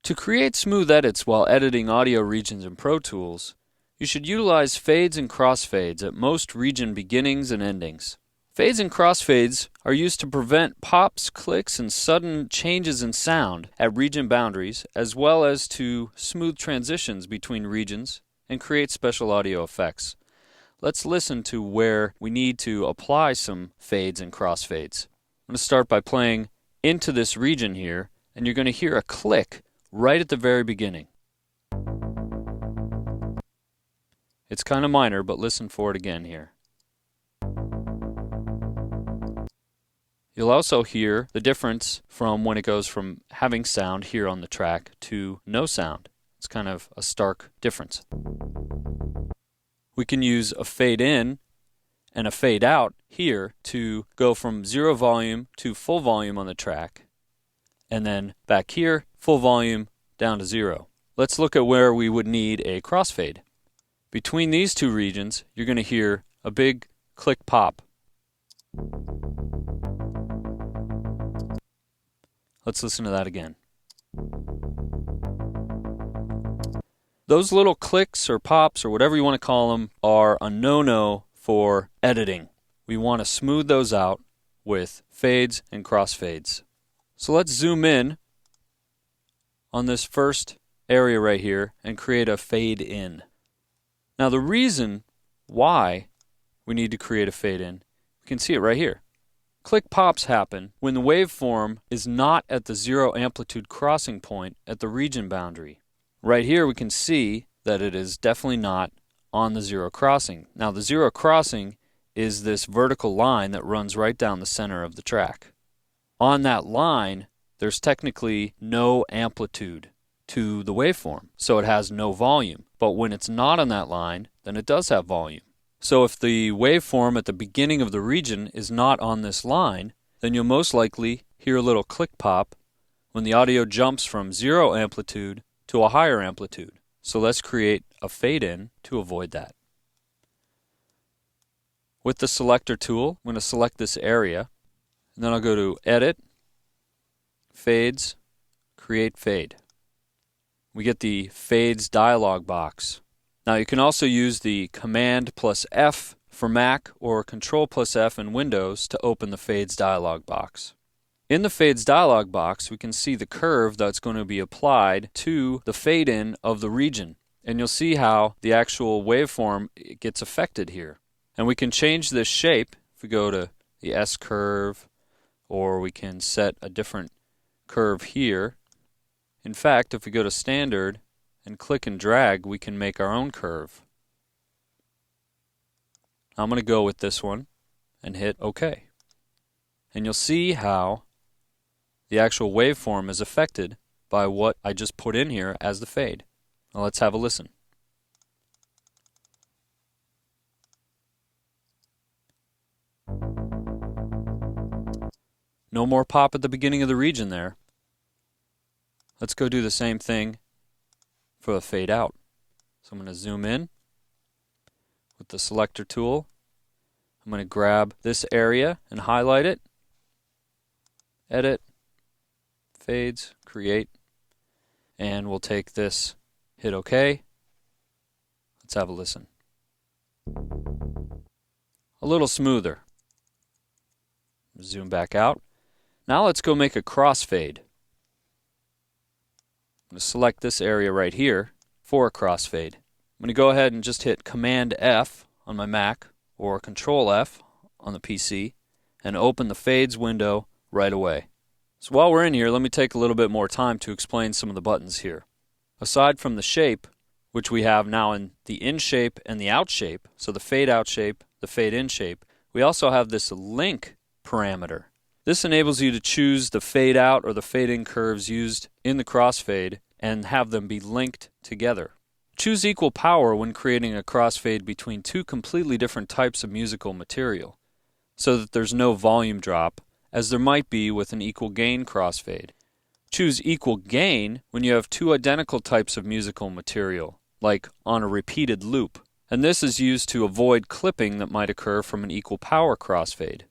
To create smooth edits while editing audio regions in Pro Tools, you should utilize fades and crossfades at most region beginnings and endings. Fades and crossfades are used to prevent pops, clicks, and sudden changes in sound at region boundaries, as well as to smooth transitions between regions and create special audio effects. Let's listen to where we need to apply some fades and crossfades. I'm going to start by playing into this region here, and you're going to hear a click right at the very beginning. It's kind of minor, but listen for it again here. You'll also hear the difference from when it goes from having sound here on the track to no sound. It's kind of a stark difference. We can use a fade in and a fade out here to go from 0 volume to full volume on the track. And then back here, full volume down to 0. Let's look at where we would need a crossfade. Between these two regions, you're going to hear a big click pop. Let's listen to that again. Those little clicks or pops or whatever you want to call them are a no-no for editing. We want to smooth those out with fades and crossfades. So let's zoom in on this first area right here and create a fade in. Now the reason why we need to create a fade in, you can see it right here. Click pops happen when the waveform is not at the 0 amplitude crossing point at the region boundary. Right here we can see that it is definitely not on the 0 crossing. Now the 0 crossing is this vertical line that runs right down the center of the track. On that line, there's technically no amplitude to the waveform, so it has no volume. But when it's not on that line, then it does have volume. So if the waveform at the beginning of the region is not on this line, then you'll most likely hear a little click pop when the audio jumps from 0 amplitude to a higher amplitude. So let's create a fade in to avoid that. With the selector tool, I'm going to select this area, and then I'll go to Edit, Fades, Create Fade. We get the Fades dialog box. Now you can also use the Command plus F for Mac or Control plus F in Windows to open the Fades dialog box. In the Fades dialog box, we can see the curve that's going to be applied to the fade in of the region. And you'll see how the actual waveform gets affected here. And we can change this shape if we go to the S curve, or we can set a different curve here. In fact, if we go to Standard and click and drag, we can make our own curve. I'm going to go with this one and hit OK. And you'll see how the actual waveform is affected by what I just put in here as the fade. Now let's have a listen. No more pop at the beginning of the region there. Let's go do the same thing for the fade out. So I'm going to zoom in with the selector tool. I'm going to grab this area and highlight it. Edit, Fades, Create, and we'll take this, hit OK. Let's have a listen. A little smoother. Zoom back out. Now let's go make a crossfade. I'm going to select this area right here for a crossfade. I'm going to go ahead and just hit Command F on my Mac or Control F on the PC and open the Fades window right away. So while we're in here, let me take a little bit more time to explain some of the buttons here. Aside from the shape, which we have now in the in shape and the out shape, so the fade out shape, the fade in shape, we also have this link parameter. This enables you to choose the fade out or the fade in curves used in the crossfade and have them be linked together. Choose equal power when creating a crossfade between two completely different types of musical material, so that there's no volume drop, as there might be with an equal gain crossfade. Choose equal gain when you have two identical types of musical material, like on a repeated loop, and this is used to avoid clipping that might occur from an equal power crossfade.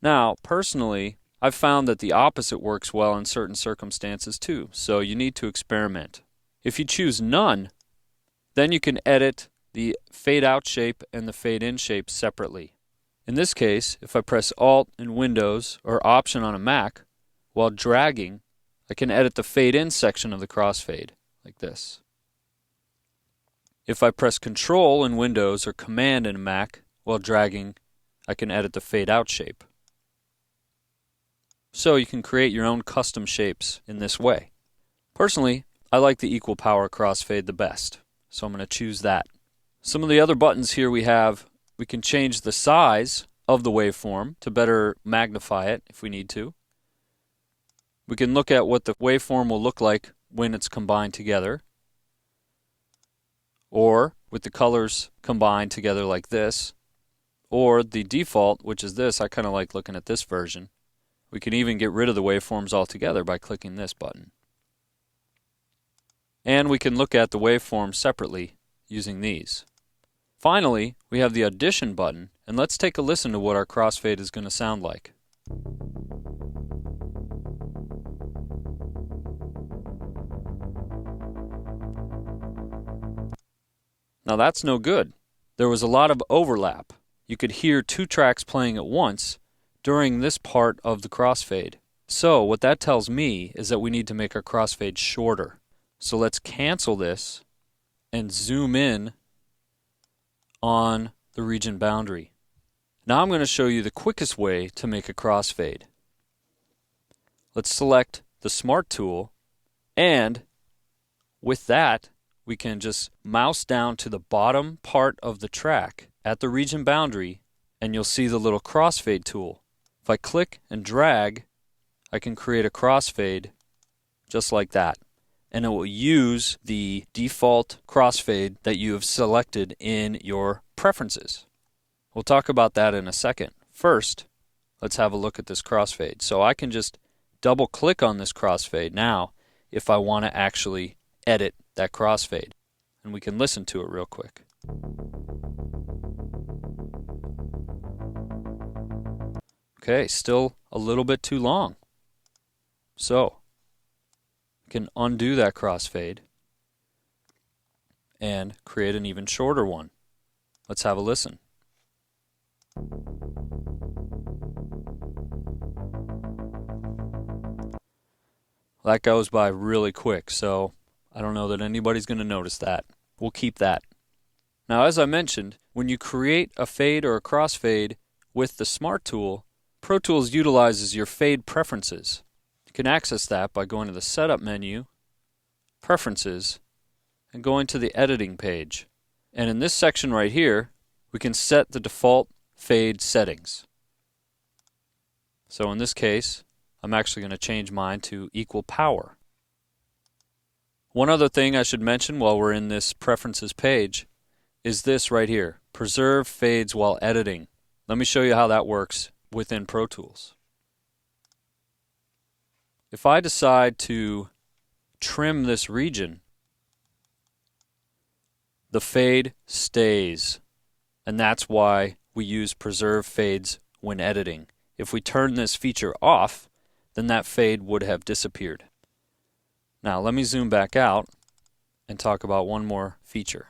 Now, personally, I've found that the opposite works well in certain circumstances too, so you need to experiment. If you choose none, then you can edit the fade out shape and the fade in shape separately. In this case, if I press Alt in Windows or Option on a Mac, while dragging, I can edit the fade in section of the crossfade, like this. If I press Control in Windows or Command in a Mac, while dragging, I can edit the fade out shape. So you can create your own custom shapes in this way. Personally, I like the equal power crossfade the best, so I'm going to choose that. Some of the other buttons here we can change the size of the waveform to better magnify it if we need to. We can look at what the waveform will look like when it's combined together, or with the colors combined together like this, or the default, which is this. I kind of like looking at this version. We can even get rid of the waveforms altogether by clicking this button. And we can look at the waveform separately using these. Finally, we have the Audition button, and let's take a listen to what our crossfade is going to sound like. Now that's no good. There was a lot of overlap. You could hear two tracks playing at once during this part of the crossfade. So what that tells me is that we need to make our crossfade shorter. So let's cancel this and zoom in on the region boundary. Now I'm going to show you the quickest way to make a crossfade. Let's select the Smart tool, and with that we can just mouse down to the bottom part of the track at the region boundary, and you'll see the little crossfade tool. If I click and drag, I can create a crossfade just like that. And it will use the default crossfade that you have selected in your preferences. We'll talk about that in a second. First, let's have a look at this crossfade. So I can just double click on this crossfade now if I want to actually edit that crossfade. And we can listen to it real quick. Okay, still a little bit too long. So I can undo that crossfade and create an even shorter one. Let's have a listen. That goes by really quick, so I don't know that anybody's going to notice that. We'll keep that. Now, as I mentioned, when you create a fade or a crossfade with the Smart tool, Pro Tools utilizes your fade preferences. You can access that by going to the Setup menu, Preferences, and going to the Editing page. And in this section right here, we can set the default fade settings. So in this case, I'm actually going to change mine to equal power. One other thing I should mention while we're in this Preferences page is this right here, Preserve Fades while editing. Let me show you how that works within Pro Tools. If I decide to trim this region, the fade stays, and that's why we use Preserve Fades when editing. If we turn this feature off, then that fade would have disappeared. Now let me zoom back out and talk about one more feature.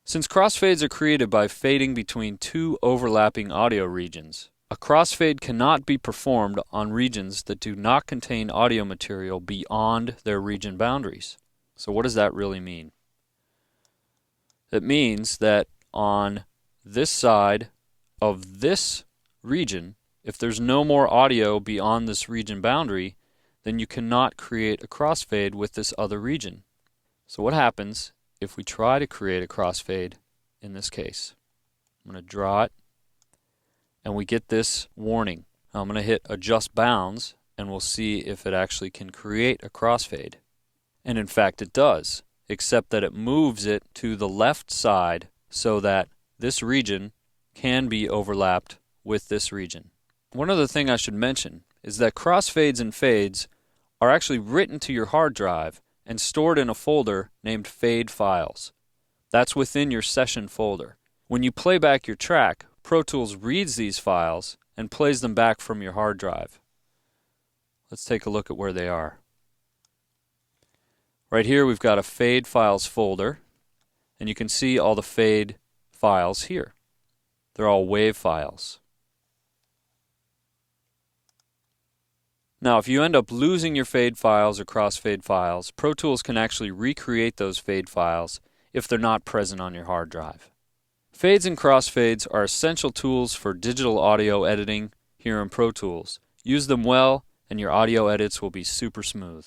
Since crossfades are created by fading between two overlapping audio regions, a crossfade cannot be performed on regions that do not contain audio material beyond their region boundaries. So what does that really mean? It means that on this side of this region, if there's no more audio beyond this region boundary, then you cannot create a crossfade with this other region. So what happens if we try to create a crossfade in this case? I'm going to draw it, and we get this warning. I'm going to hit Adjust Bounds, and we'll see if it actually can create a crossfade. And in fact it does, except that it moves it to the left side so that this region can be overlapped with this region. One other thing I should mention is that crossfades and fades are actually written to your hard drive and stored in a folder named Fade Files. That's within your session folder. When you play back your track, Pro Tools reads these files and plays them back from your hard drive. Let's take a look at where they are. Right here we've got a fade files folder, and you can see all the fade files here. They're all WAV files. Now, if you end up losing your fade files or crossfade files, Pro Tools can actually recreate those fade files if they're not present on your hard drive. Fades and crossfades are essential tools for digital audio editing here in Pro Tools. Use them well, and your audio edits will be super smooth.